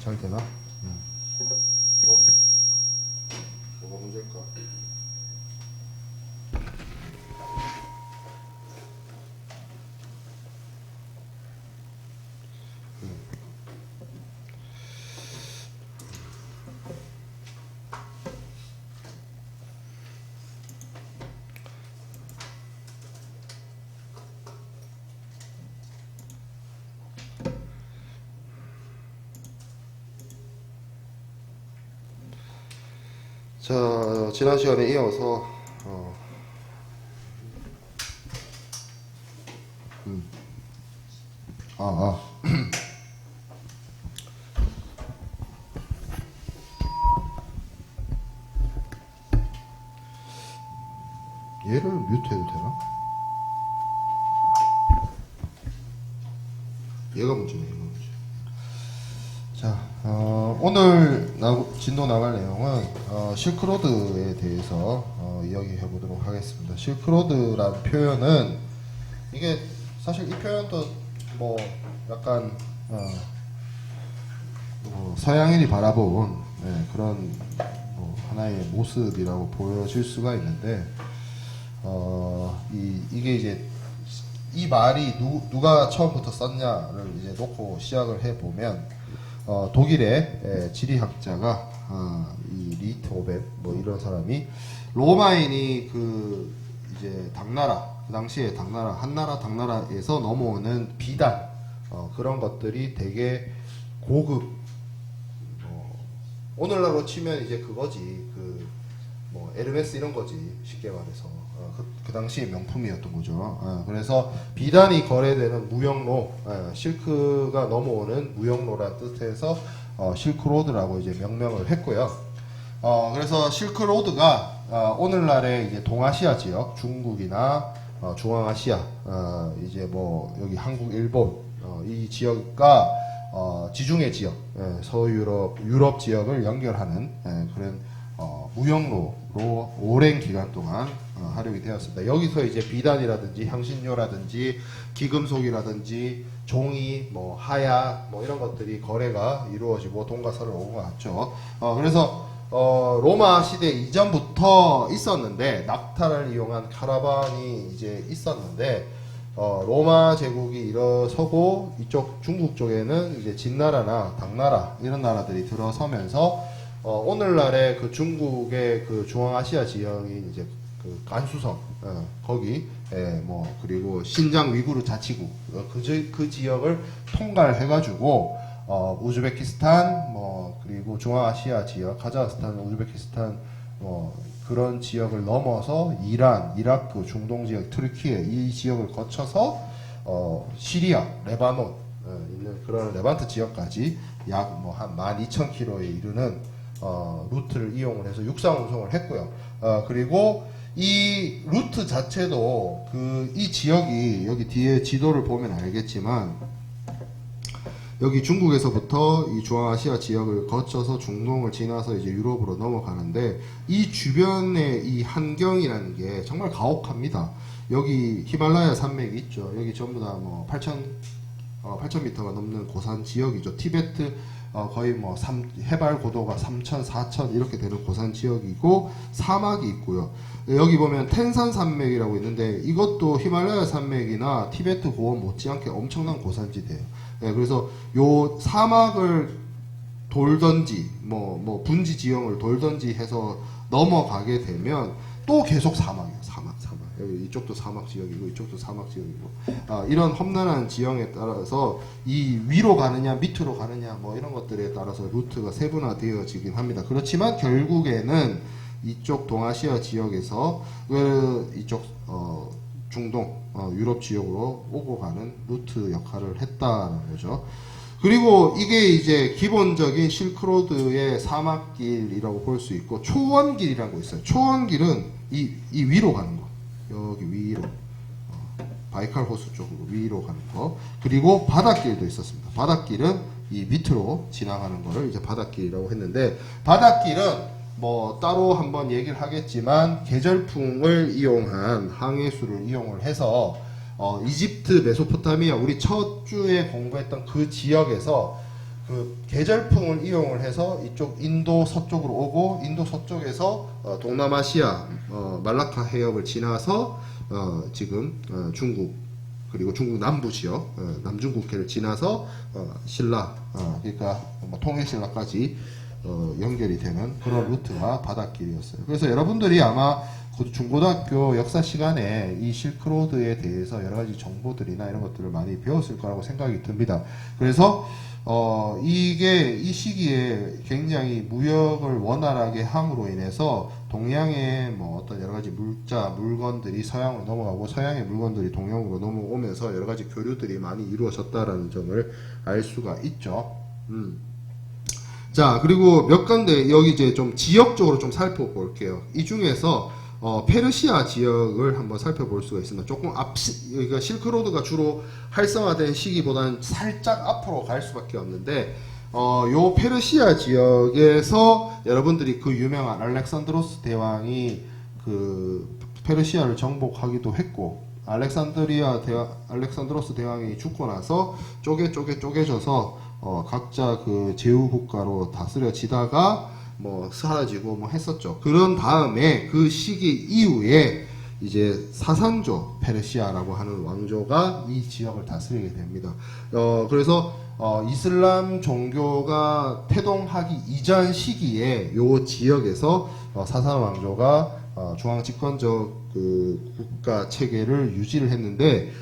잘 되나? 뭐가 문제일까? 자, 지난 시간에 이어서 얘를 뮤트해도 되나? 얘가 문제네, 얘가 문제. 자, 오늘 진도 나갈 내용은 실크로드에 대해서 이야기해 보도록 하겠습니다. 실크로드라는 표현은 이게 사실 이 표현도 뭐 약간 서양인이 바라본 그런 뭐 하나의 모습이라고 보여질 수가 있는데 이게 이제 이 말이 누가 처음부터 썼냐를 이제 놓고 시작을 해 보면 독일의 지리학자가 이 리트오벤 뭐 이런 사람이 로마인이 그 이제 당나라 그 당시에 당나라 한나라 당나라에서 넘어오는 비단 그런 것들이 되게 고급 오늘날로 치면 이제 그거지 그 뭐 에르메스 이런 거지 쉽게 말해서 그 당시에 명품이었던 거죠. 그래서 비단이 거래되는 무역로, 실크가 넘어오는 무역로란 뜻에서 실크로드라고 이제 명명을 했고요. 그래서 실크로드가 오늘날의 이제 동아시아 지역, 중국이나 중앙아시아, 이제 뭐 여기 한국, 일본 이 지역과 지중해 지역, 서유럽, 유럽 지역을 연결하는 그런 무역로로 오랜 기간 동안 활용이 되었습니다. 여기서 이제 비단이라든지 향신료라든지 기금속이라든지 종이, 뭐 하약, 뭐 이런 것들이 거래가 이루어지고 돈과 서를 오고 갔죠. 그래서 로마 시대 이전부터 있었는데 낙타를 이용한 카라반이 이제 있었는데 로마 제국이 일어서고 이쪽 중국 쪽에는 이제 진나라나 당나라 이런 나라들이 들어서면서 오늘날의 그 중국의 그 중앙아시아 지역인 이제 그 간수성 거기 뭐 그리고 신장 위구르 자치구 그 지역을 통괄해가지고 우즈베키스탄 뭐 그리고 중앙아시아 지역 카자흐스탄 우즈베키스탄 그런 지역을 넘어서 이란 이라크 중동 지역 트르키예 이 지역을 거쳐서 시리아 레바논 있는 그런 레반트 지역까지 약 뭐 한 12,000km에 이르는 루트를 이용을 해서 육상 운송을 했고요. 그리고 이 루트 자체도 이 지역이 여기 뒤에 지도를 보면 알겠지만 여기 중국에서부터 이 중앙아시아 지역을 거쳐서 중동을 지나서 이제 유럽으로 넘어가는데 이 주변의 이 환경이라는 게 정말 가혹합니다. 여기 히말라야 산맥이 있죠. 여기 전부 다 뭐 8,000m가 넘는 고산 지역이죠. 티베트 거의 뭐 해발 고도가 3,000, 4,000 이렇게 되는 고산 지역이고 사막이 있고요. 여기 보면 텐산 산맥이라고 있는데 이것도 히말라야 산맥이나 티베트 고원 못지않게 엄청난 고산지대예요. 그래서 요 사막을 돌던지 뭐 분지 지형을 돌던지 해서 넘어가게 되면 또 계속 사막이에요. 사막. 여기 이쪽도 사막 지역이고 이쪽도 사막 지역이고 이런 험난한 지형에 따라서 이 위로 가느냐 밑으로 가느냐 뭐 이런 것들에 따라서 루트가 세분화되어지긴 합니다. 그렇지만 결국에는 이쪽 동아시아 지역에서 이쪽 중동 유럽 지역으로 오고 가는 루트 역할을 했다는 거죠. 그리고 이게 이제 기본적인 실크로드의 사막길이라고 볼 수 있고 초원길이라고 있어요. 초원길은 이 위로 가는 거. 여기 위로 바이칼 호수 쪽으로 위로 가는 거. 그리고 바닷길도 있었습니다. 바닷길은 이 밑으로 지나가는 거를 이제 바닷길이라고 했는데 바닷길은 뭐 따로 한번 얘기를 하겠지만 계절풍을 이용한 항해수를 이용을 해서 이집트 메소포타미아 우리 첫 주에 공부했던 그 지역에서 그 계절풍을 이용을 해서 이쪽 인도 서쪽으로 오고 인도 서쪽에서 동남아시아 말라카 해협을 지나서 지금 중국 그리고 중국 남부 지역 남중국해를 지나서 신라 그러니까 뭐 통일신라까지 연결이 되는 그런 루트가 바닷길이었어요. 그래서 여러분들이 아마 중고등학교 역사 시간에 이 실크로드에 대해서 여러 가지 정보들이나 이런 것들을 많이 배웠을 거라고 생각이 듭니다. 그래서 이 시기에 굉장히 무역을 원활하게 함으로 인해서 동양의 뭐 어떤 여러 가지 물건들이 서양으로 넘어가고 서양의 물건들이 동양으로 넘어오면서 여러 가지 교류들이 많이 이루어졌다라는 점을 알 수가 있죠. 자, 그리고 몇 군데 여기 이제 좀 지역적으로 좀 살펴볼게요. 이 중에서 페르시아 지역을 한번 살펴볼 수가 있습니다. 조금 그러니까 실크로드가 주로 활성화된 시기보다는 살짝 앞으로 갈 수밖에 없는데, 요 페르시아 지역에서 여러분들이 그 유명한 알렉산드로스 대왕이 그 페르시아를 정복하기도 했고, 알렉산드로스 대왕이 죽고 나서 쪼개져서 각자 그 제후 국가로 다스려지다가 뭐 사라지고 뭐 했었죠. 그런 다음에 그 시기 이후에 이제 사산조 페르시아라고 하는 왕조가 이 지역을 다스리게 됩니다. 그래서 이슬람 종교가 태동하기 이전 시기에 요 지역에서 사산 왕조가 중앙 집권적 그 국가 체계를 유지를 했는데,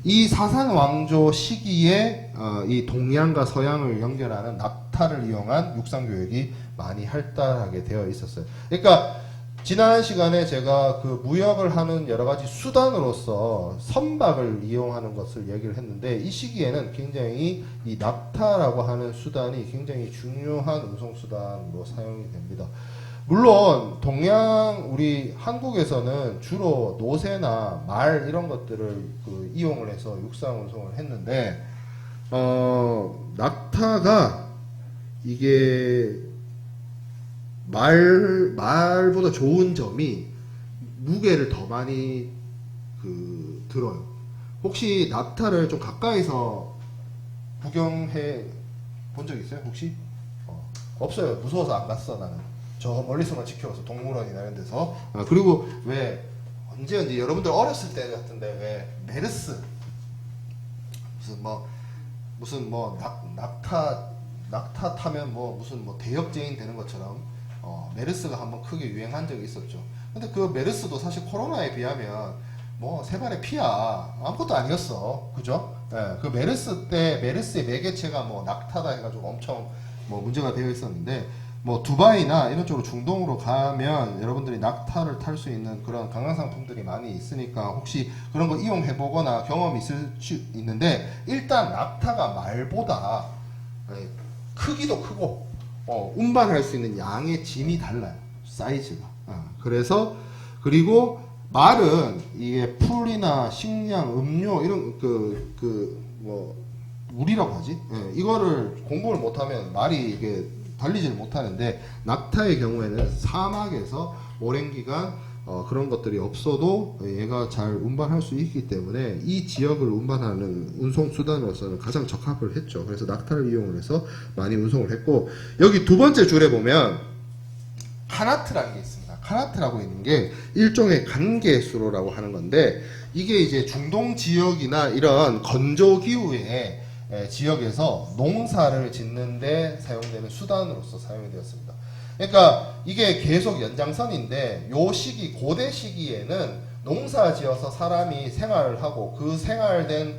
이 사산 왕조 시기에 이 동양과 서양을 연결하는 낙타를 이용한 육상 교육이 많이 활달하게 되어 있었어요. 그러니까 지난 시간에 제가 그 무역을 하는 여러 가지 수단으로서 선박을 이용하는 것을 얘기를 했는데, 이 시기에는 굉장히 이 낙타라고 하는 수단이 굉장히 중요한 운송 수단으로 사용이 됩니다. 물론 우리 한국에서는 주로 노새나 말 이런 것들을 그 이용을 해서 육상 운송을 했는데, 낙타가 이게 말보다 좋은 점이 무게를 더 많이 들어요. 혹시 낙타를 좀 가까이서 구경해 본 적 있어요? 혹시? 없어요. 무서워서 안 갔어, 나는. 저 멀리서만 지켜봤어. 동물원이나 이런 데서. 그리고 왜 언제 여러분들 어렸을 때 같은데 왜 메르스 무슨 뭐 낙타 타면 뭐 무슨 뭐 대역죄인 되는 것처럼 메르스가 한번 크게 유행한 적이 있었죠. 근데 그 메르스도 사실 코로나에 비하면 뭐 세 발의 피야 아무것도 아니었어. 그죠? 예, 그 메르스의 매개체가 뭐 낙타다 해가지고 엄청 뭐 문제가 되어 있었는데, 뭐 두바이나 이런 쪽으로 중동으로 가면 여러분들이 낙타를 탈 수 있는 그런 관광 상품들이 많이 있으니까 혹시 그런 거 이용해 보거나 경험이 있을 수 있는데, 일단 낙타가 말보다 크기도 크고 운반할 수 있는 양의 짐이 달라요. 사이즈가. 그리고 말은 이게 풀이나 식량, 음료 이런 뭐 물이라고 하지? 이거를 공부를 못하면 말이 이게 달리지를 못하는데, 낙타의 경우에는 사막에서 오랜 기간 그런 것들이 없어도 얘가 잘 운반할 수 있기 때문에 이 지역을 운반하는 운송 수단으로서는 가장 적합을 했죠. 그래서 낙타를 이용을 해서 많이 운송을 했고, 여기 두 번째 줄에 보면 카나트라는 게 있습니다. 카나트라고 있는 게 일종의 간개수로라고 하는 건데, 이게 이제 중동 지역이나 이런 건조 기후의 지역에서 농사를 짓는데 사용되는 수단으로서 사용이 되었습니다. 그러니까 이게 계속 연장선인데, 요 시기 고대 시기에는 농사 지어서 사람이 생활을 하고 그 생활된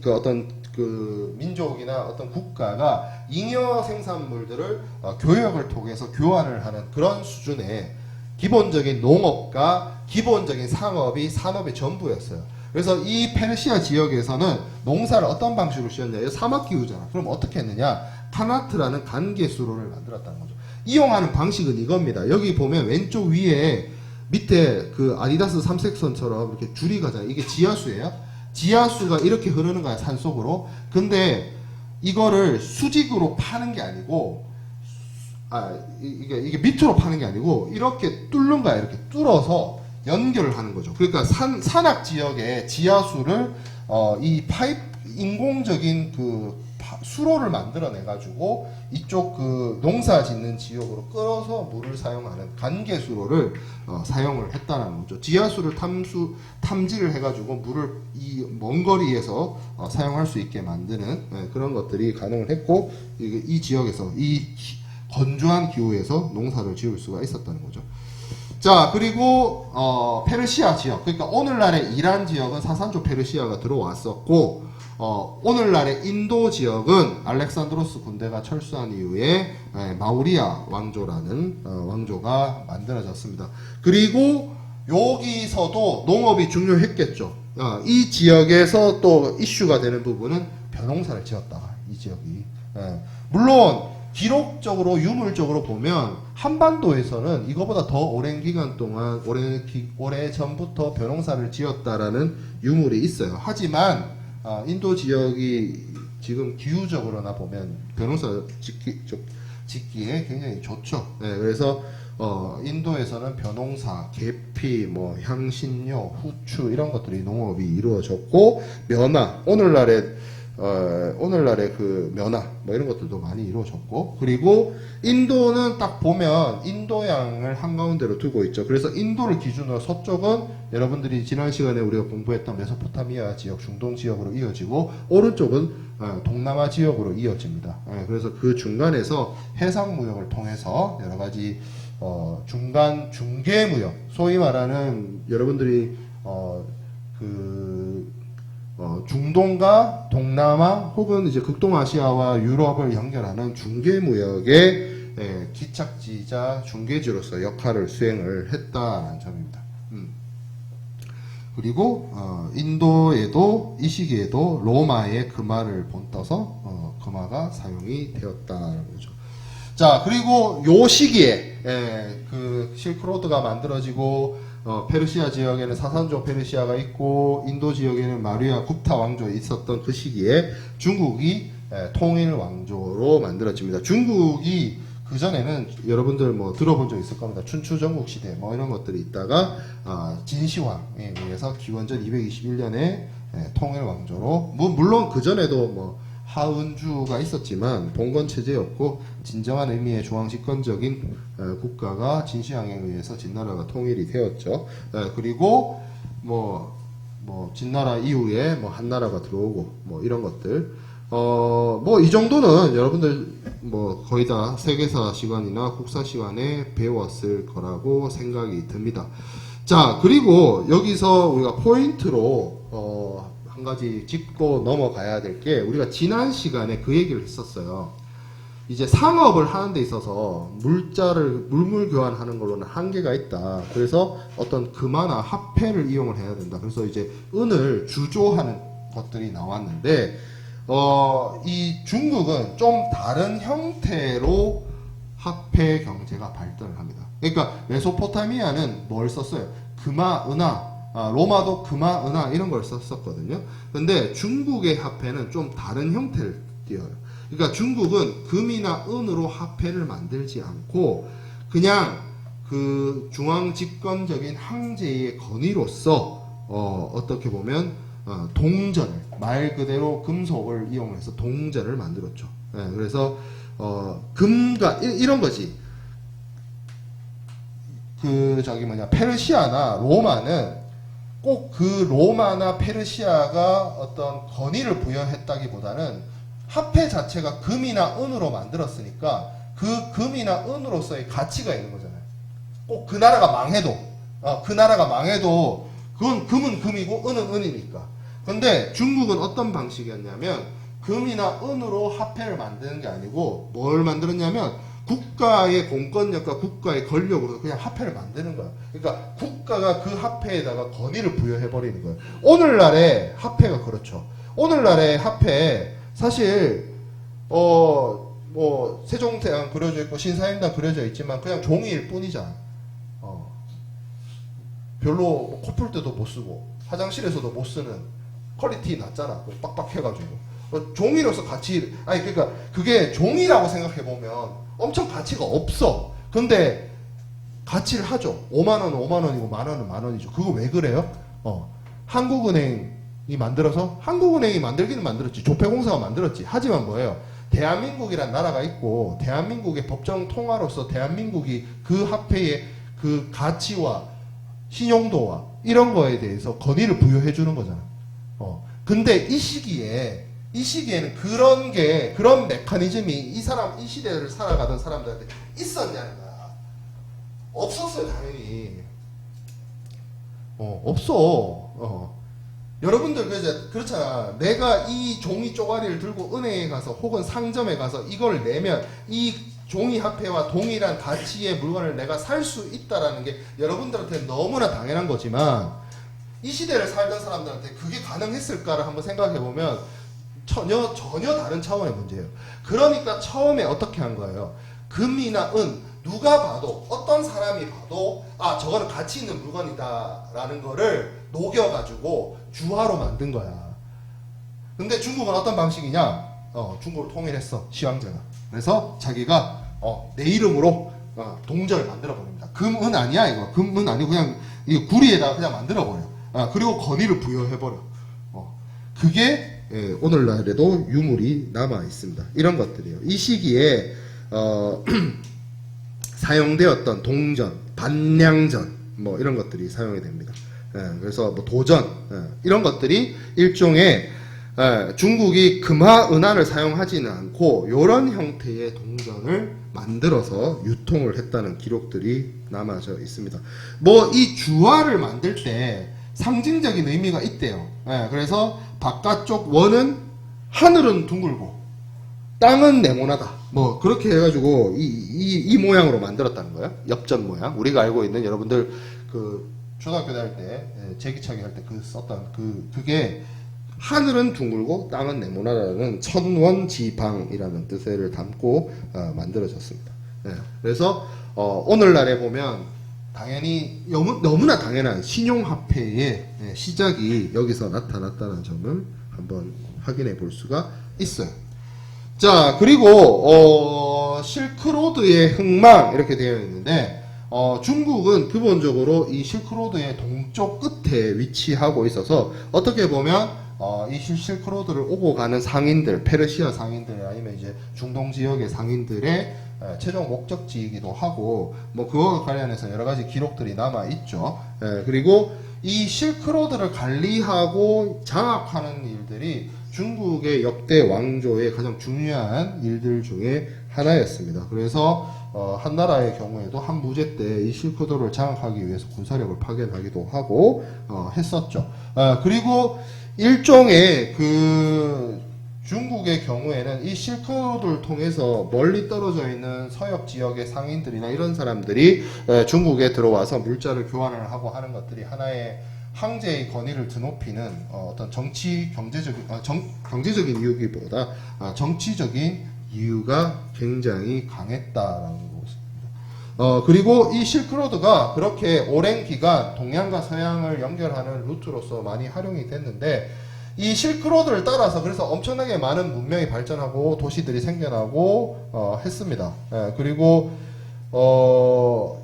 그 어떤 그 민족이나 어떤 국가가 잉여 생산물들을 교역을 통해서 교환을 하는 그런 수준의 기본적인 농업과 기본적인 산업의 전부였어요. 그래서 이 페르시아 지역에서는 농사를 어떤 방식으로 지었냐? 사막 기후잖아. 그럼 어떻게 했느냐? 카나트라는 간개수로를 만들었다는 거죠. 이용하는 방식은 이겁니다. 여기 보면 왼쪽 위에 밑에 그 아디다스 삼색선처럼 이렇게 줄이 가잖아요. 이게 지하수예요. 지하수가 이렇게 흐르는 거야, 산속으로. 근데 이거를 수직으로 파는 게 아니고, 이게 밑으로 파는 게 아니고 이렇게 뚫는 거야. 이렇게 뚫어서 연결을 하는 거죠. 그러니까 산악 지역의 지하수를 이 파이프, 인공적인 그 수로를 만들어내 가지고 이쪽 그 농사 짓는 지역으로 끌어서 물을 사용하는 간개 수로를 사용을 했다는 거죠. 지하수를 탐지를 해가지고 물을 이 먼 거리에서 사용할 수 있게 만드는 그런 것들이 가능을 했고, 이 지역에서 이 건조한 기후에서 농사를 지을 수가 있었다는 거죠. 자, 그리고 페르시아 지역, 그러니까 오늘날의 이란 지역은 사산조 페르시아가 들어왔었고, 오늘날의 인도 지역은 알렉산드로스 군대가 철수한 이후에 마우리아 왕조라는 왕조가 만들어졌습니다. 그리고 여기서도 농업이 중요했겠죠. 이 지역에서 또 이슈가 되는 부분은 벼농사를 지었다. 이 지역이. 물론 기록적으로 유물적으로 보면 한반도에서는 이거보다 더 오랜 기간 동안 오래 전부터 벼농사를 지었다라는 유물이 있어요. 하지만 인도 지역이 지금 기후적으로나 보면 벼농사 짓기에 굉장히 좋죠. 그래서 인도에서는 벼농사, 계피, 뭐 향신료, 후추 이런 것들이 농업이 이루어졌고, 면화, 오늘날의 그 면화 뭐 이런 것들도 많이 이루어졌고, 그리고 인도는 딱 보면 인도양을 한가운데로 두고 있죠. 그래서 인도를 기준으로 서쪽은 여러분들이 지난 시간에 우리가 공부했던 메소포타미아 지역, 중동 지역으로 이어지고, 오른쪽은 동남아 지역으로 이어집니다. 그래서 그 중간에서 해상무역을 통해서 여러 가지 중간 중개무역, 소위 말하는 여러분들이 중동과 동남아 혹은 이제 극동아시아와 유럽을 연결하는 중개무역의 기착지자 중개지로서 역할을 수행을 했다는 점입니다. 그리고 인도에도 이 시기에도 로마의 금화를 본떠서 금화가 사용이 되었다는 거죠. 자, 그리고 요 시기에 그 실크로드가 만들어지고, 페르시아 지역에는 사산조 페르시아가 있고, 인도 지역에는 마리아 굽타 왕조에 있었던 그 시기에 중국이 통일 왕조로 만들어집니다. 중국이 그 전에는 여러분들 뭐 들어본 적 있을 겁니다. 춘추 전국 시대 뭐 이런 것들이 있다가 진시황에 의해서 기원전 221년에 통일 왕조로, 물론 그 전에도 뭐 하은주가 있었지만 봉건 체제였고, 진정한 의미의 중앙 집권적인 국가가 진시황에 의해서 진나라가 통일이 되었죠. 그리고 뭐 진나라 이후에 뭐 한나라가 들어오고 뭐 이런 것들, 뭐 이 정도는 여러분들 뭐 거의 다 세계사 시간이나 국사 시간에 배웠을 거라고 생각이 듭니다. 자, 그리고 여기서 우리가 포인트로 한 가지 짚고 넘어가야 될 게, 우리가 지난 시간에 그 얘기를 했었어요. 이제 상업을 하는 데 있어서 물물 교환하는 걸로는 한계가 있다. 그래서 어떤 금화나 화폐를 이용을 해야 된다. 그래서 이제 은을 주조하는 것들이 나왔는데, 이 중국은 좀 다른 형태로 화폐 경제가 발달을 합니다. 그러니까 메소포타미아는 뭘 썼어요? 금화, 은화, 로마도 금화, 은화 이런 걸 썼었거든요. 근데 중국의 화폐는 좀 다른 형태를 띄어요. 그러니까 중국은 금이나 은으로 화폐를 만들지 않고 그냥 그 중앙 집권적인 황제의 건의로서 어떻게 보면 동전을, 말 그대로 금속을 이용해서 동전을 만들었죠. 그래서 금과 이런 거지. 페르시아나 로마는 꼭 그 로마나 페르시아가 어떤 건의를 부여했다기보다는 화폐 자체가 금이나 은으로 만들었으니까 그 금이나 은으로서의 가치가 있는 거잖아요. 꼭 그 나라가 망해도 그건 금은 금이고 은은 은이니까. 근데 중국은 어떤 방식이었냐면 금이나 은으로 화폐를 만드는 게 아니고 뭘 만들었냐면 국가의 공권력과 국가의 권력으로 그냥 화폐를 만드는 거야. 그러니까 국가가 그 화폐에다가 권위를 부여해버리는 거예요. 오늘날의 화폐가 그렇죠. 오늘날의 화폐 사실 뭐 세종대왕 그려져 있고 신사임당 그려져 있지만 그냥 종이일 뿐이잖아. 별로 뭐 코풀 때도 못 쓰고 화장실에서도 못 쓰는 퀄리티 낮잖아. 빡빡해가지고. 종이로서 가치, 그러니까 그게 종이라고 생각해보면 엄청 가치가 없어. 근데 가치를 하죠. 5만원 5만원이고 만원은 만원이죠. 그거 왜 그래요? 한국은행 만들어서 한국은행이 만들기는 만들었지. 조폐공사가 만들었지. 하지만 뭐예요? 대한민국이란 나라가 있고 대한민국의 법정 통화로서 대한민국이 그 화폐의 그 가치와 신용도와 이런 거에 대해서 권위를 부여해 주는 거잖아. 근데 이 시기에는 그런 메커니즘이 이 시대를 살아가던 사람들한테 있었냐는 거야. 없었어요, 당연히. 없어. 여러분들 그렇잖아. 내가 이 종이 쪼가리를 들고 은행에 가서 혹은 상점에 가서 이걸 내면 이 종이 화폐와 동일한 가치의 물건을 내가 살 수 있다라는 게 여러분들한테 너무나 당연한 거지만 이 시대를 살던 사람들한테 그게 가능했을까를 한번 생각해 보면 전혀 다른 차원의 문제예요. 그러니까 처음에 어떻게 한 거예요? 금이나 은 누가 봐도 어떤 사람이 봐도 아 저거는 가치 있는 물건이다라는 거를 녹여가지고 주화로 만든 거야. 근데 중국은 어떤 방식이냐? 중국을 통일했어, 시황제가. 그래서 자기가 내 이름으로 동전을 만들어 버립니다. 금은 아니야 이거. 금은 아니고 그냥 이 구리에다가 그냥 만들어 버려. 그리고 권위를 부여해 버려. 그게 오늘날에도 유물이 남아 있습니다. 이런 것들이에요. 이 시기에 사용되었던 동전, 반량전 뭐 이런 것들이 사용이 됩니다. 그래서 뭐 도전 이런 것들이 일종의 중국이 금화, 은화를 사용하지는 않고 이런 형태의 동전을 만들어서 유통을 했다는 기록들이 남아져 있습니다. 뭐 이 주화를 만들 때 상징적인 의미가 있대요. 그래서 바깥쪽 원은 하늘은 둥글고 땅은 네모나다. 뭐 그렇게 해가지고 이 모양으로 만들었다는 거예요. 엽전 모양. 우리가 알고 있는 여러분들 그 초등학교 다닐 때 제기차기 할 때 썼던 그게 하늘은 둥글고 땅은 네모나다는 천원지방이라는 뜻을 담고 만들어졌습니다. 그래서 오늘날에 보면 당연히 너무나 당연한 신용화폐의 시작이 여기서 나타났다는 점을 한번 확인해 볼 수가 있어요. 자, 그리고 실크로드의 흥망 이렇게 되어 있는데 중국은 기본적으로 이 실크로드의 동쪽 끝에 위치하고 있어서 어떻게 보면 이 실크로드를 오고 가는 상인들, 페르시아 상인들 아니면 이제 중동 지역의 상인들의 최종 목적지이기도 하고 뭐 그와 관련해서 여러 가지 기록들이 남아 있죠. 그리고 이 실크로드를 관리하고 장악하는 일들이 중국의 역대 왕조의 가장 중요한 일들 중에 하나였습니다. 그래서 한 나라의 경우에도 한 무제 때 이 실크로드를 장악하기 위해서 군사력을 파견하기도 하고 했었죠. 그리고 일종의 그 중국의 경우에는 이 실크로드를 통해서 멀리 떨어져 있는 서역 지역의 상인들이나 이런 사람들이 중국에 들어와서 물자를 교환을 하고 하는 것들이 하나의 황제의 권위를 드높이는 어떤 경제적인 이유기보다 정치적인 이유가 굉장히 강했다라는 것입니다. 그리고 이 실크로드가 그렇게 오랜 기간 동양과 서양을 연결하는 루트로서 많이 활용이 됐는데 이 실크로드를 따라서 그래서 엄청나게 많은 문명이 발전하고 도시들이 생겨나고 했습니다. 그리고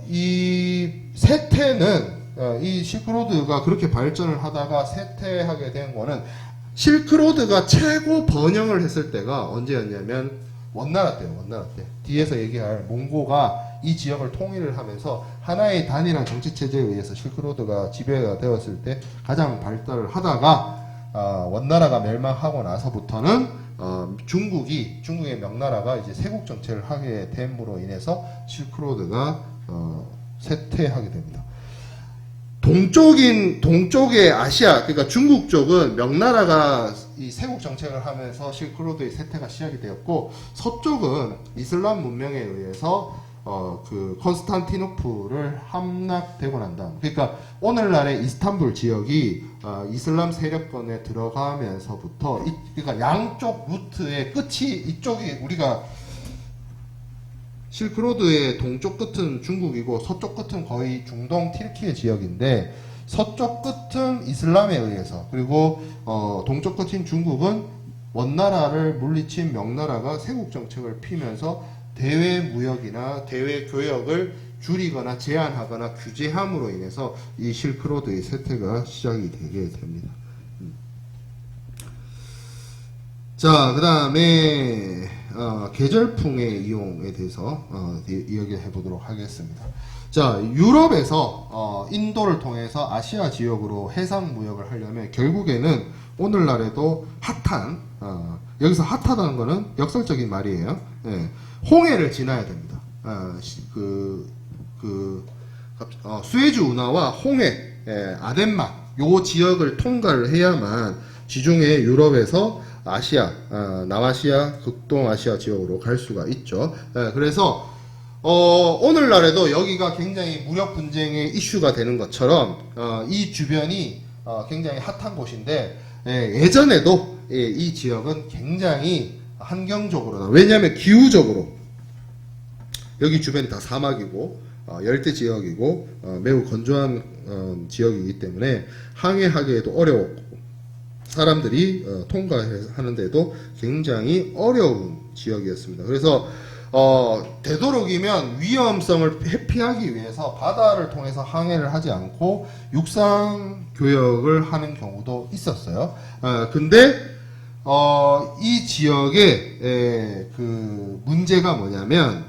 이 세태는 이 실크로드가 그렇게 발전을 하다가 쇠퇴하게 된 거는 실크로드가 최고 번영을 했을 때가 언제였냐면 원나라 때예요. 원나라 때. 뒤에서 얘기할 몽고가 이 지역을 통일을 하면서 하나의 단일한 정치 체제에 의해서 실크로드가 지배가 되었을 때 가장 발달을 하다가 원나라가 멸망하고 나서부터는 중국의 명나라가 이제 세국 정책을 하게 됨으로 인해서 실크로드가 쇠퇴하게 됩니다. 동쪽의 아시아, 그러니까 중국 쪽은 명나라가 이 세국 정책을 하면서 실크로드의 쇠퇴가 시작이 되었고, 서쪽은 이슬람 문명에 의해서 그 콘스탄티노플을 함락되고 난 다음, 그러니까 오늘날의 이스탄불 지역이 이슬람 세력권에 들어가면서부터 그러니까 양쪽 루트의 끝이 이쪽이 우리가 실크로드의 동쪽 끝은 중국이고 서쪽 끝은 거의 중동 튀르키예 지역인데 서쪽 끝은 이슬람에 의해서 그리고 동쪽 끝인 중국은 원나라를 물리친 명나라가 세국 정책을 피면서 대외 무역이나 대외 교역을 줄이거나 제한하거나 규제함으로 인해서 이 실크로드의 쇠퇴가 시작이 되게 됩니다. 자, 그 다음에 계절풍의 이용에 대해서 이야기해 보도록 하겠습니다. 자, 유럽에서 인도를 통해서 아시아 지역으로 해상 무역을 하려면 결국에는 오늘날에도 핫한 여기서 핫하다는 거는 역설적인 말이에요. 예, 홍해를 지나야 됩니다. 수에즈 운하와 홍해, 아덴만 요 지역을 통과를 해야만 지중해 유럽에서 아시아, 남아시아, 극동아시아 지역으로 갈 수가 있죠. 그래서 오늘날에도 여기가 굉장히 무력 분쟁의 이슈가 되는 것처럼 이 주변이 굉장히 핫한 곳인데 예전에도 이 지역은 굉장히 환경적으로 왜냐하면 기후적으로 여기 주변이 다 사막이고 열대 지역이고 매우 건조한 지역이기 때문에 항해하기에도 어려웠고 사람들이 통과하는데도 굉장히 어려운 지역이었습니다. 그래서 되도록이면 위험성을 회피하기 위해서 바다를 통해서 항해를 하지 않고 육상 교역을 하는 경우도 있었어요. 근데 이 지역의 그 문제가 뭐냐면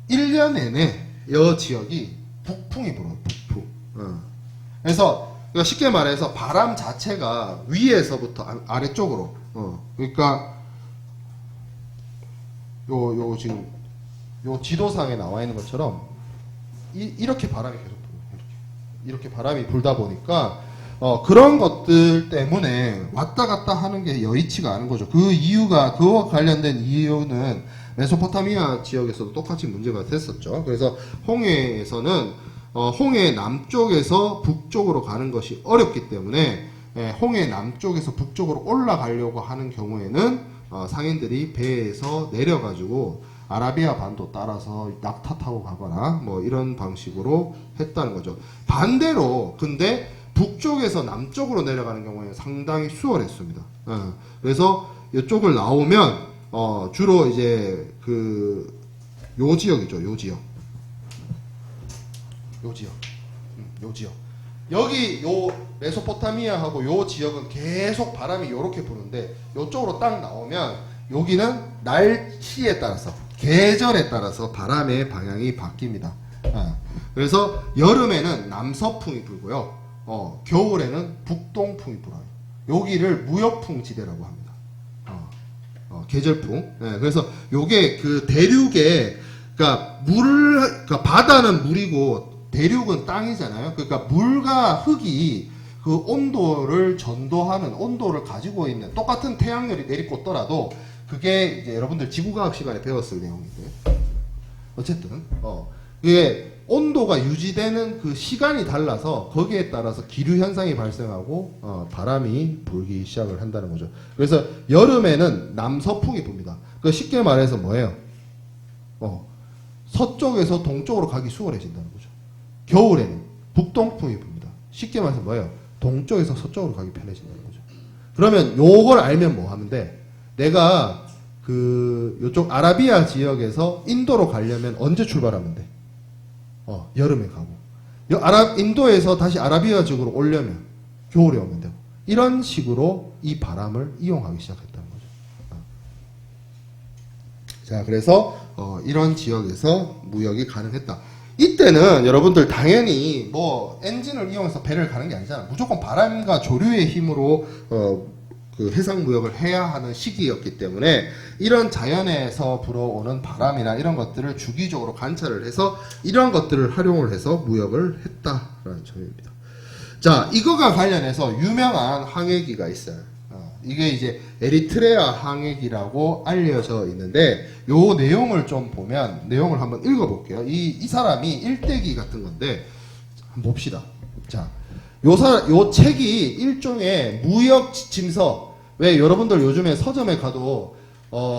1년 내내 이 지역이 북풍이 불어요. 북풍. 그래서 쉽게 말해서 바람 자체가 위에서부터 아래쪽으로 그러니까 요 지금 요 지도상에 나와 있는 것처럼 이렇게 바람이 계속 불어요. 이렇게 바람이 불다 보니까 그런 것들 때문에 왔다 갔다 하는 게 여의치가 않은 거죠. 그 이유가 그와 관련된 이유는 메소포타미아 지역에서도 똑같이 문제가 됐었죠. 그래서 홍해에서는 홍해 남쪽에서 북쪽으로 가는 것이 어렵기 때문에 홍해 남쪽에서 북쪽으로 올라가려고 하는 경우에는 상인들이 배에서 내려가지고 아라비아 반도 따라서 낙타 타고 가거나 뭐 이런 방식으로 했다는 거죠. 반대로 근데 북쪽에서 남쪽으로 내려가는 경우에는 상당히 수월했습니다. 그래서 이쪽을 나오면 주로 이제 요 지역이죠. 요 지역. 여기 요 메소포타미아하고 요 지역은 계속 바람이 요렇게 부는데 요쪽으로 딱 나오면 여기는 날씨에 따라서 계절에 따라서 바람의 방향이 바뀝니다. 그래서 여름에는 남서풍이 불고요. 겨울에는 북동풍이 불어요. 여기를 무역풍 지대라고 합니다. 계절풍. 그래서 요게 그 대륙에 그러니까 바다는 물이고 대륙은 땅이잖아요. 그러니까 물과 흙이 그 온도를 전도하는 온도를 가지고 있는 똑같은 태양열이 내리꽂더라도 그게 이제 여러분들 지구과학 시간에 배웠을 내용인데 어쨌든 이게 온도가 유지되는 그 시간이 달라서 거기에 따라서 기류 현상이 발생하고 바람이 불기 시작을 한다는 거죠. 그래서 여름에는 남서풍이 붑니다. 그 쉽게 말해서 뭐예요? 서쪽에서 동쪽으로 가기 수월해진다는 거죠. 겨울에는 북동풍이 붑니다. 쉽게 말해서 뭐예요? 동쪽에서 서쪽으로 가기 편해진다는 거죠. 그러면 요걸 알면 뭐 하면 돼? 내가 요쪽 아라비아 지역에서 인도로 가려면 언제 출발하면 돼? 여름에 가고. 인도에서 다시 아라비아 지역으로 오려면 겨울에 오면 되고. 이런 식으로 이 바람을 이용하기 시작했다는 거죠. 자, 그래서 이런 지역에서 무역이 가능했다. 이때는 여러분들 당연히 뭐 엔진을 이용해서 배를 가는 게 아니잖아. 무조건 바람과 조류의 힘으로 그 해상 무역을 해야 하는 시기였기 때문에 이런 자연에서 불어오는 바람이나 이런 것들을 주기적으로 관찰을 해서 이런 것들을 활용을 해서 무역을 했다라는 점입니다. 자, 이거가 관련해서 유명한 항해기가 있어요. 이게 이제 에리트레아 항해기라고 알려져 있는데 요 내용을 좀 보면 내용을 한번 읽어볼게요. 이 사람이 일대기 같은 건데 한번 봅시다. 자, 요 책이 일종의 무역 지침서. 왜 여러분들 요즘에 서점에 가도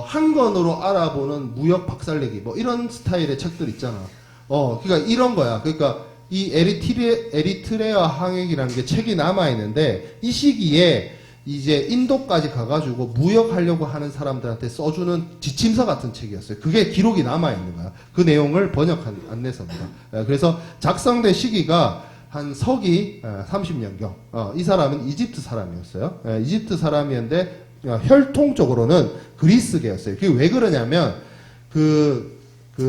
한 권으로 알아보는 무역 박살내기 뭐 이런 스타일의 책들 있잖아. 그러니까 이런 거야. 그러니까 이 에리트레아 항해기라는 게 책이 남아 있는데 이 시기에 이제 인도까지 가가지고 무역하려고 하는 사람들한테 써주는 지침서 같은 책이었어요. 그게 기록이 남아있는 거야. 그 내용을 번역한 안내서입니다. 그래서 작성된 시기가 한 서기 30년경. 이 사람은 이집트 사람이었어요. 이집트 사람이었는데 혈통적으로는 그리스계였어요. 그게 왜 그러냐면 그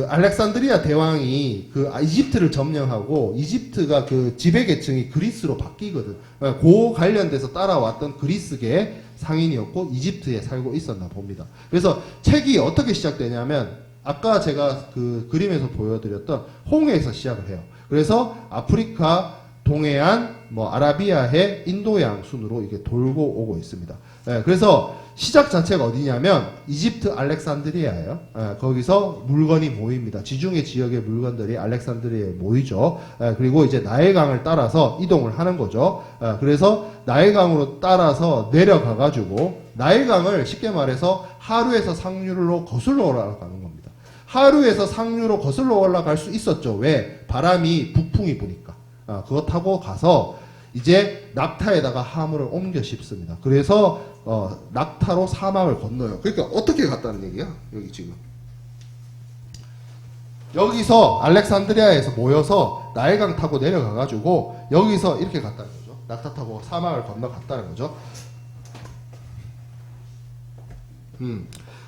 알렉산드리아 대왕이 그 이집트를 점령하고 이집트가 그 지배 계층이 그리스로 바뀌거든. 그 관련돼서 따라왔던 그리스계 상인이었고 이집트에 살고 있었나 봅니다. 그래서 책이 어떻게 시작되냐면 아까 제가 그 그림에서 보여드렸던 홍해에서 시작을 해요. 그래서 아프리카, 동해안, 뭐 아라비아해, 인도양 순으로 이게 돌고 오고 있습니다. 그래서 시작 자체가 어디냐면 이집트 알렉산드리아예요. 거기서 물건이 모입니다. 지중해 지역의 물건들이 알렉산드리아에 모이죠. 그리고 이제 나일강을 따라서 이동을 하는 거죠. 그래서 나일강으로 따라서 내려가 가지고 나일강을 쉽게 말해서 하류에서 상류로 거슬러 올라가는 겁니다. 하류에서 상류로 거슬러 올라갈 수 있었죠. 왜? 바람이 북풍이 부니까. 그거 타고 가서 이제 낙타에다가 화물을 옮겨 싣습니다. 그래서 낙타로 사막을 건너요. 그러니까 어떻게 갔다는 얘기야? 여기 지금 여기서 알렉산드리아에서 모여서 나일강 타고 내려가 가지고 여기서 이렇게 갔다는 거죠. 낙타 타고 사막을 건너갔다는 거죠.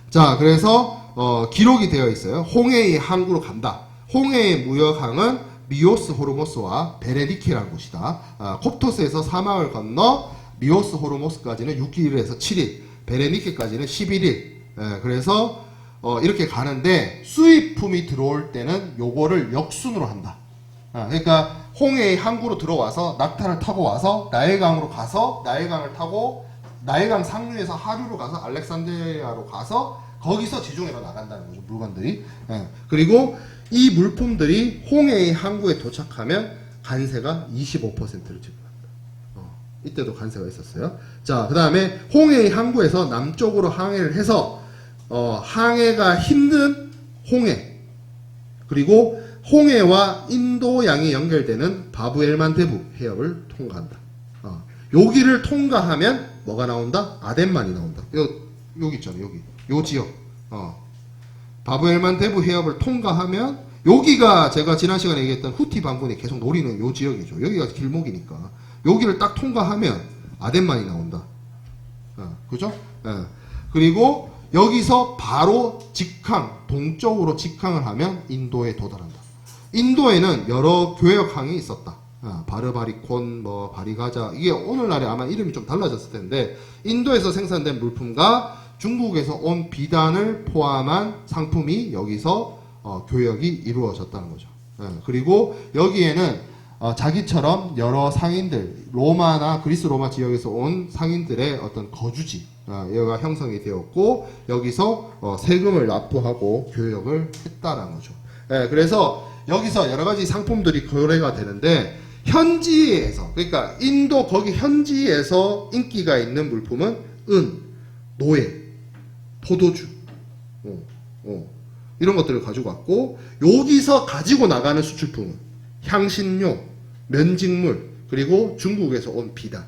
자, 그래서 기록이 되어 있어요. 홍해의 항구로 간다. 홍해의 무역항은 미오스 호르모스와 베레니케라는 곳이다. 콥토스에서 사막을 건너 미오스 호르모스까지는 6일에서 7일, 베레니케까지는 11일. 그래서 이렇게 가는데 수입품이 들어올 때는 요거를 역순으로 한다. 그러니까 홍해의 항구로 들어와서 낙타를 타고 와서 나일강으로 가서 나일강을 타고 나일강 상류에서 하류로 가서 알렉산드리아로 가서 거기서 지중해로 나간다는 거죠. 물건들이. 그리고 이 물품들이 홍해의 항구에 도착하면 관세가 25%를 지불합니다. 이때도 관세가 있었어요. 자, 그 다음에 홍해의 항구에서 남쪽으로 항해를 해서 항해가 힘든 홍해, 그리고 홍해와 인도양이 연결되는 바브엘만데부 해협을 통과한다. 여기를 통과하면 뭐가 나온다? 아덴만이 나온다. 여기 있잖아요. 여기. 요 지역. 바브엘만데부 해협을 통과하면 여기가 제가 지난 시간에 얘기했던 후티 반군이 계속 노리는 요 지역이죠. 여기가 길목이니까 여기를 딱 통과하면 아덴만이 나온다. 그죠? 그리고 여기서 바로 직항, 동쪽으로 직항을 하면 인도에 도달한다. 인도에는 여러 교역항이 있었다. 바르바리콘, 뭐 바리가자, 이게 오늘날에 아마 이름이 좀 달라졌을 텐데 인도에서 생산된 물품과 중국에서 온 비단을 포함한 상품이 여기서 교역이 이루어졌다는 거죠. 그리고 여기에는 자기처럼 여러 상인들, 로마나 그리스 로마 지역에서 온 상인들의 어떤 거주지, 여기가 형성이 되었고 여기서 세금을 납부하고 교역을 했다는 거죠. 그래서 여기서 여러 가지 상품들이 거래가 되는데 현지에서, 그러니까 인도 거기 현지에서 인기가 있는 물품은 은, 노예, 포도주, 이런 것들을 가지고 왔고 여기서 가지고 나가는 수출품은 향신료, 면직물, 그리고 중국에서 온 비단,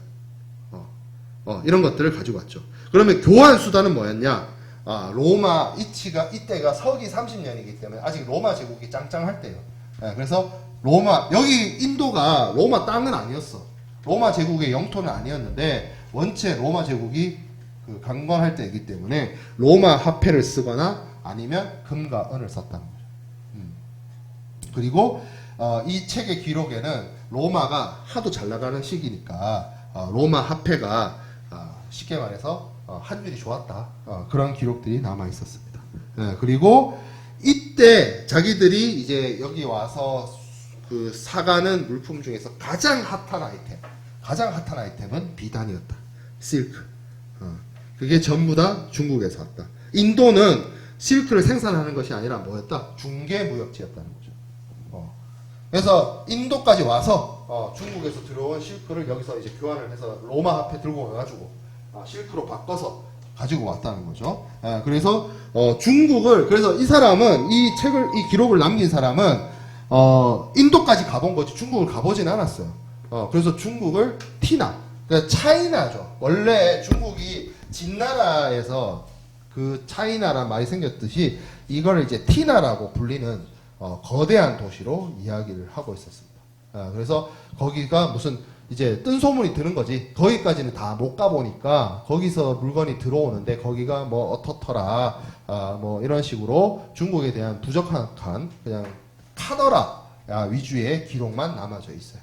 이런 것들을 가지고 왔죠. 그러면 교환 수단은 뭐였냐? 로마 이때가 서기 30년이기 때문에 아직 로마 제국이 짱짱할 때예요. 그래서 로마, 여기 인도가 로마 땅은 아니었어. 로마 제국의 영토는 아니었는데 원체 로마 제국이 그 강건할 때이기 때문에 로마 화폐를 쓰거나 아니면 금과 은을 썼다는 거죠. 그리고 이 책의 기록에는 로마가 하도 잘 나가는 시기니까 로마 화폐가 쉽게 말해서 환율이 좋았다. 그런 기록들이 남아 있었습니다. 그리고 이때 자기들이 이제 여기 와서 그 사가는 물품 중에서 가장 핫한 아이템은 비단이었다. 실크. 그게 전부 다 중국에서 왔다. 인도는 실크를 생산하는 것이 아니라 뭐였다? 중개무역지였다는 거죠. 그래서 인도까지 와서 중국에서 들어온 실크를 여기서 이제 교환을 해서 로마 화폐 들고 가가지고 실크로 바꿔서 가지고 왔다는 거죠. 그래서 중국을, 그래서 이 사람은 이 기록을 남긴 사람은 인도까지 가본 거지 중국을 가보진 않았어요. 그래서 중국을 티나, 그러니까 차이나죠. 원래 중국이 진나라에서 그 차이나란 말이 생겼듯이 이걸 이제 티나라고 불리는 거대한 도시로 이야기를 하고 있었습니다. 그래서 거기가 무슨 이제 뜬 소문이 드는 거지. 거기까지는 다 못 가보니까 거기서 물건이 들어오는데 거기가 뭐 어떻더라, 뭐 이런 식으로 중국에 대한 부적합한 그냥 카더라 위주의 기록만 남아져 있어요.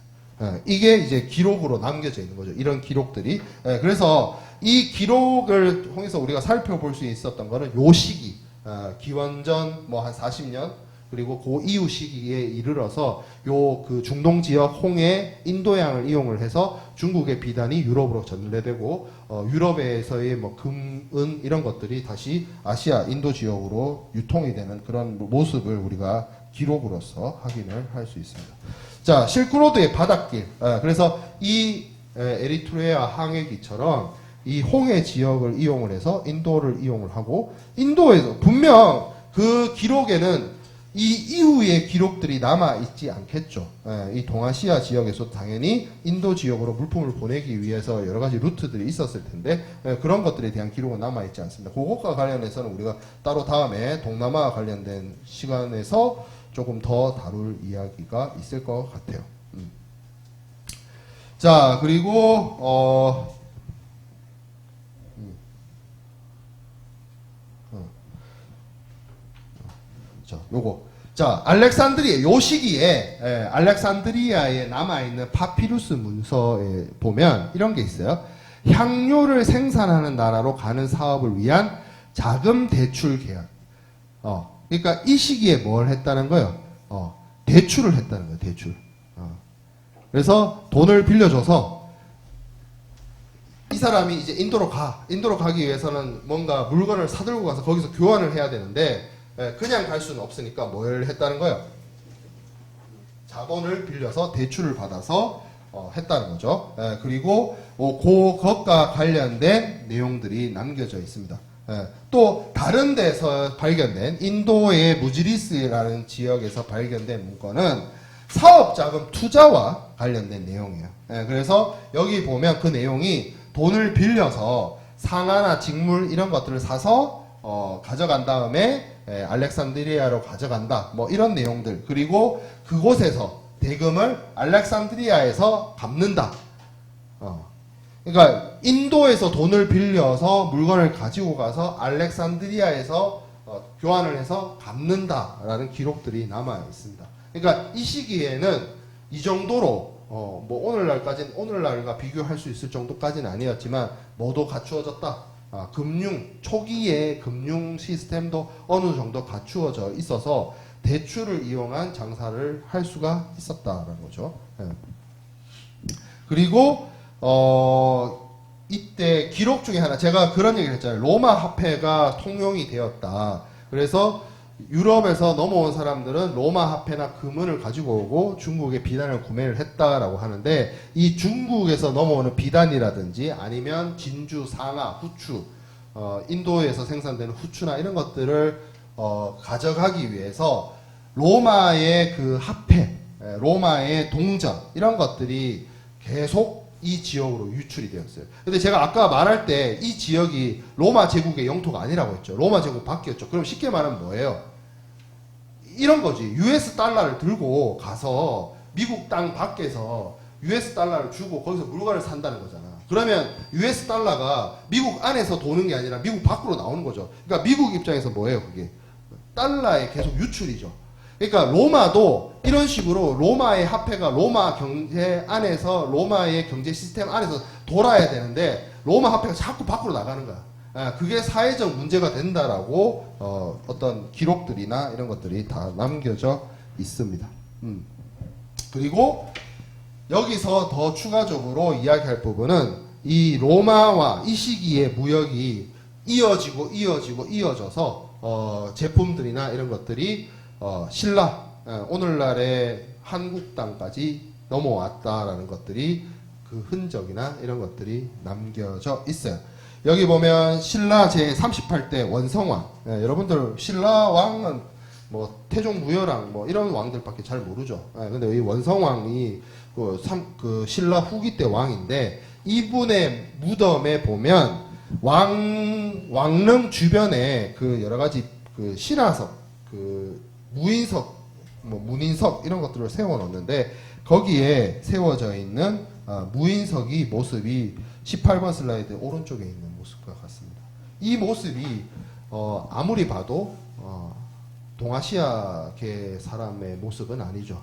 이게 이제 기록으로 남겨져 있는 거죠. 이런 기록들이. 그래서 이 기록을 통해서 우리가 살펴볼 수 있었던 거는 요 시기, 기원전 뭐 한 40년, 그리고 그 이후 시기에 이르러서 요 그 중동 지역 홍해 인도양을 이용을 해서 중국의 비단이 유럽으로 전래되고, 유럽에서의 뭐 금, 은 이런 것들이 다시 아시아 인도 지역으로 유통이 되는 그런 모습을 우리가 기록으로서 확인을 할 수 있습니다. 자, 실크로드의 바닷길. 그래서 이 에리트레아 항해기처럼 이 홍해 지역을 이용을 해서 인도를 이용을 하고, 인도에서 분명 그 기록에는 이 이후의 기록들이 남아있지 않겠죠. 이 동아시아 지역에서 당연히 인도 지역으로 물품을 보내기 위해서 여러 가지 루트들이 있었을 텐데, 그런 것들에 대한 기록은 남아있지 않습니다. 그것과 관련해서는 우리가 따로 다음에 동남아 관련된 시간에서 조금 더 다룰 이야기가 있을 것 같아요. 자, 그리고 자, 요거. 자, 알렉산드리아, 요 시기에, 알렉산드리아에 남아있는 파피루스 문서에 보면 이런 게 있어요. 향료를 생산하는 나라로 가는 사업을 위한 자금 대출 계약. 그러니까 이 시기에 뭘 했다는 거예요? 대출을 했다는 거예요, 대출. 그래서 돈을 빌려줘서 이 사람이 이제 인도로 가기 위해서는 뭔가 물건을 사들고 가서 거기서 교환을 해야 되는데, 그냥 갈 수는 없으니까 뭘 했다는 거예요? 자본을 빌려서 대출을 받아서 했다는 거죠. 그리고 그것과 관련된 내용들이 남겨져 있습니다. 또 다른 데서 발견된 인도의 무지리스라는 지역에서 발견된 문건은 사업자금 투자와 관련된 내용이에요. 그래서 여기 보면 그 내용이 돈을 빌려서 상하나 직물 이런 것들을 사서 가져간 다음에 알렉산드리아로 가져간다, 뭐 이런 내용들. 그리고 그곳에서 대금을 알렉산드리아에서 갚는다. 그러니까 인도에서 돈을 빌려서 물건을 가지고 가서 알렉산드리아에서 교환을 해서 갚는다라는 기록들이 남아 있습니다. 그러니까 이 시기에는 이 정도로 뭐 오늘날과 비교할 수 있을 정도까지는 아니었지만 뭐도 갖추어졌다. 초기의 금융 시스템도 어느 정도 갖추어져 있어서 대출을 이용한 장사를 할 수가 있었다라는 거죠. 그리고 이때 기록 중에 하나, 제가 그런 얘기를 했잖아요. 로마 화폐가 통용이 되었다. 그래서 유럽에서 넘어온 사람들은 로마 화폐나 금은을 가지고 오고 중국의 비단을 구매를 했다라고 하는데, 이 중국에서 넘어오는 비단이라든지 아니면 진주, 상하, 후추, 인도에서 생산되는 후추나 이런 것들을 가져가기 위해서 로마의 그 화폐, 로마의 동전 이런 것들이 계속 이 지역으로 유출이 되었어요. 근데 제가 아까 말할 때 이 지역이 로마 제국의 영토가 아니라고 했죠. 로마 제국 바뀌었죠. 그럼 쉽게 말하면 뭐예요? 이런 거지. US 달러를 들고 가서 미국 땅 밖에서 US 달러를 주고 거기서 물건을 산다는 거잖아. 그러면 US 달러가 미국 안에서 도는 게 아니라 미국 밖으로 나오는 거죠. 그러니까 미국 입장에서 뭐예요, 그게? 달러의 계속 유출이죠. 그러니까 로마도 이런 식으로 로마의 화폐가 로마 경제 안에서, 로마의 경제 시스템 안에서 돌아야 되는데 로마 화폐가 자꾸 밖으로 나가는 거야. 그게 사회적 문제가 된다라고 어떤 기록들이나 이런 것들이 다 남겨져 있습니다. 그리고 여기서 더 추가적으로 이야기할 부분은 이 로마와 이 시기의 무역이 이어져서 제품들이나 이런 것들이 신라, 오늘날의 한국 땅까지 넘어왔다라는 것들이, 그 흔적이나 이런 것들이 남겨져 있어요. 여기 보면 신라 제38대 원성왕. 여러분들 신라 왕은 뭐 태종 무열왕 뭐 이런 왕들밖에 잘 모르죠. 근데 이 원성왕이 그 신라 후기 때 왕인데, 이분의 무덤에 보면 왕릉 주변에 그 여러 가지 그 신화석, 그 무인석, 뭐 문인석 이런 것들을 세워 놓는데, 거기에 세워져 있는 무인석이 모습이 18번 슬라이드 오른쪽에 있는 모습과 같습니다. 이 모습이 아무리 봐도 동아시아계 사람의 모습은 아니죠.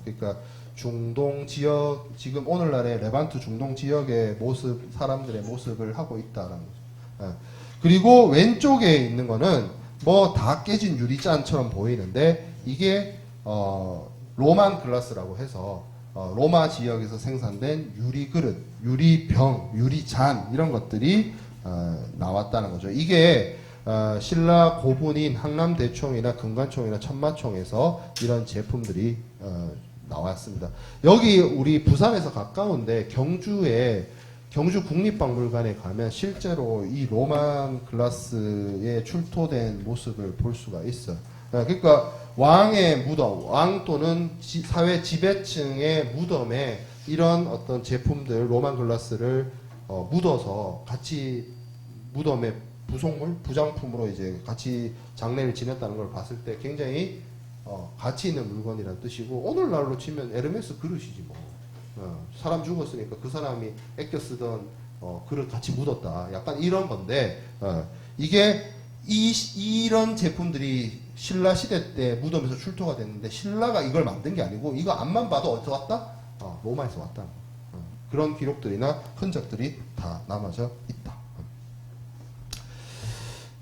그러니까 중동 지역, 지금 오늘날의 레반트 중동 지역의 모습, 사람들의 모습을 하고 있다라는 거죠. 그리고 왼쪽에 있는 거는 뭐 다 깨진 유리잔처럼 보이는데 이게 로만 글라스라고 해서 로마 지역에서 생산된 유리 그릇, 유리병, 유리잔 이런 것들이 나왔다는 거죠. 이게 신라 고분인 항남대총이나 금관총이나 천마총에서 이런 제품들이 나왔습니다. 여기 우리 부산에서 가까운데 경주 국립박물관에 가면 실제로 이 로만 글라스에 출토된 모습을 볼 수가 있어요. 그러니까 왕의 무덤, 왕 또는 사회 지배층의 무덤에 이런 어떤 제품들, 로만 글라스를 묻어서 같이 무덤에 부속물, 부장품으로 이제 같이 장례를 지냈다는 걸 봤을 때 굉장히 가치 있는 물건이라는 뜻이고, 오늘날로 치면 에르메스 그릇이지 뭐. 사람 죽었으니까 그 사람이 아껴 쓰던 그릇 같이 묻었다. 약간 이런 건데, 이게 이런 제품들이 신라 시대 때 무덤에서 출토가 됐는데 신라가 이걸 만든 게 아니고 이거 앞만 봐도 어디서 왔다? 로마에서 왔다. 그런 기록들이나 흔적들이 다 남아져 있다.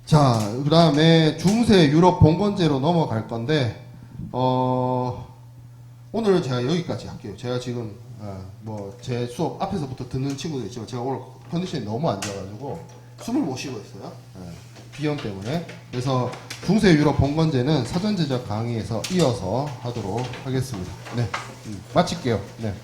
자, 그 다음에 중세 유럽 봉건제로 넘어갈 건데, 오늘 제가 여기까지 할게요. 제가 지금, 뭐, 제 수업 앞에서부터 듣는 친구들 있지만, 제가 오늘 컨디션이 너무 안 좋아가지고, 숨을 못 쉬고 있어요. 비염 때문에. 그래서 중세 유럽 봉건제는 사전 제작 강의에서 이어서 하도록 하겠습니다. 네. 마칠게요. 네.